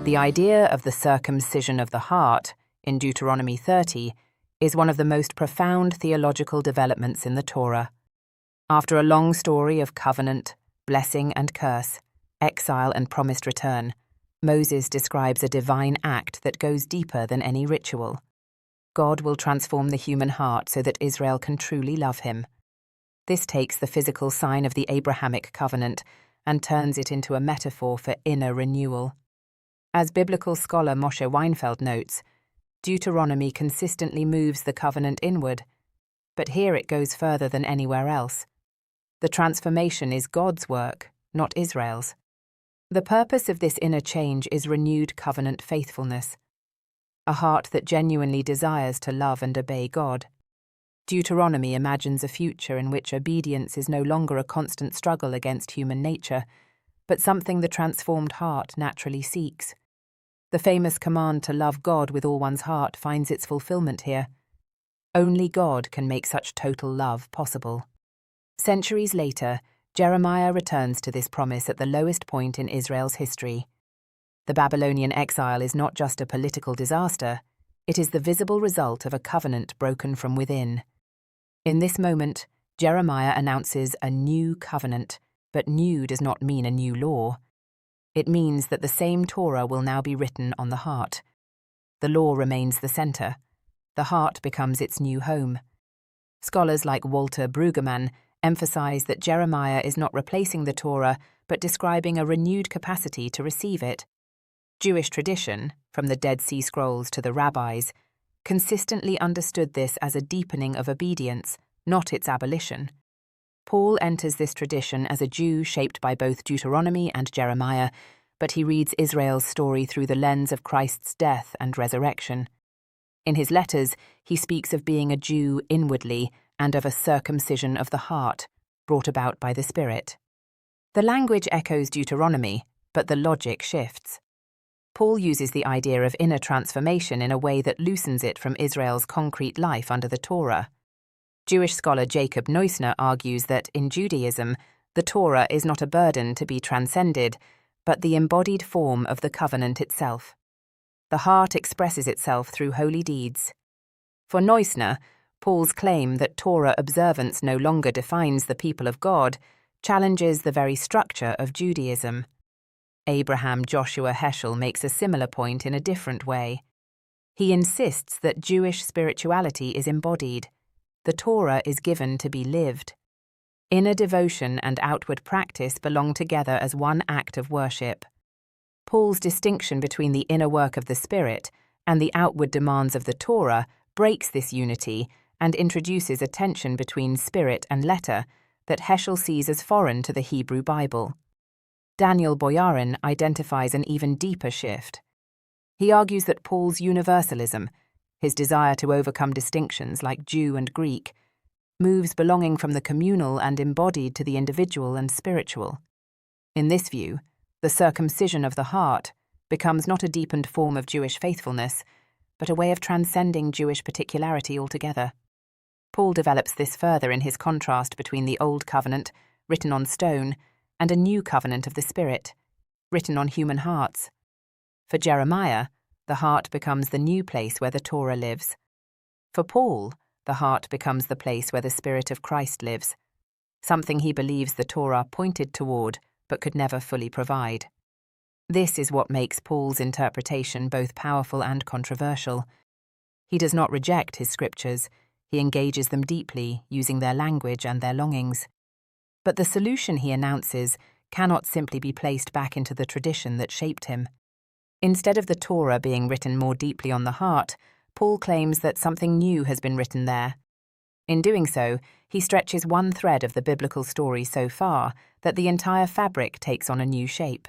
The idea of the circumcision of the heart in Deuteronomy 30 is one of the most profound theological developments in the Torah. After a long story of covenant, blessing and curse, exile and promised return, Moses describes a divine act that goes deeper than any ritual. God will transform the human heart so that Israel can truly love him. This takes the physical sign of the Abrahamic covenant and turns it into a metaphor for inner renewal. As biblical scholar Moshe Weinfeld notes, Deuteronomy consistently moves the covenant inward, but here it goes further than anywhere else. The transformation is God's work, not Israel's. The purpose of this inner change is renewed covenant faithfulness, a heart that genuinely desires to love and obey God. Deuteronomy imagines a future in which obedience is no longer a constant struggle against human nature, but something the transformed heart naturally seeks. The famous command to love God with all one's heart finds its fulfillment here. Only God can make such total love possible. Centuries later, Jeremiah returns to this promise at the lowest point in Israel's history. The Babylonian exile is not just a political disaster, it is the visible result of a covenant broken from within. In this moment, Jeremiah announces a new covenant, but new does not mean a new law. It means that the same Torah will now be written on the heart. The law remains the center. The heart becomes its new home. Scholars like Walter Brueggemann emphasize that Jeremiah is not replacing the Torah, but describing a renewed capacity to receive it. Jewish tradition, from the Dead Sea Scrolls to the rabbis, consistently understood this as a deepening of obedience, not its abolition. Paul enters this tradition as a Jew shaped by both Deuteronomy and Jeremiah, but he reads Israel's story through the lens of Christ's death and resurrection. In his letters, he speaks of being a Jew inwardly and of a circumcision of the heart, brought about by the Spirit. The language echoes Deuteronomy, but the logic shifts. Paul uses the idea of inner transformation in a way that loosens it from Israel's concrete life under the Torah. Jewish scholar Jacob Neusner argues that, in Judaism, the Torah is not a burden to be transcended, but the embodied form of the covenant itself. The heart expresses itself through holy deeds. For Neusner, Paul's claim that Torah observance no longer defines the people of God challenges the very structure of Judaism. Abraham Joshua Heschel makes a similar point in a different way. He insists that Jewish spirituality is embodied. The Torah is given to be lived. Inner devotion and outward practice belong together as one act of worship. Paul's distinction between the inner work of the Spirit and the outward demands of the Torah breaks this unity and introduces a tension between spirit and letter that Heschel sees as foreign to the Hebrew Bible. Daniel Boyarin identifies an even deeper shift. He argues that Paul's universalism, his desire to overcome distinctions like Jew and Greek, moves belonging from the communal and embodied to the individual and spiritual. In this view, the circumcision of the heart becomes not a deepened form of Jewish faithfulness, but a way of transcending Jewish particularity altogether. Paul develops this further in his contrast between the Old Covenant, written on stone, and a new covenant of the Spirit, written on human hearts. For Jeremiah, the heart becomes the new place where the Torah lives. For Paul, the heart becomes the place where the Spirit of Christ lives, something he believes the Torah pointed toward but could never fully provide. This is what makes Paul's interpretation both powerful and controversial. He does not reject his scriptures, he engages them deeply, using their language and their longings. But the solution he announces cannot simply be placed back into the tradition that shaped him. Instead of the Torah being written more deeply on the heart, Paul claims that something new has been written there. In doing so, he stretches one thread of the biblical story so far that the entire fabric takes on a new shape.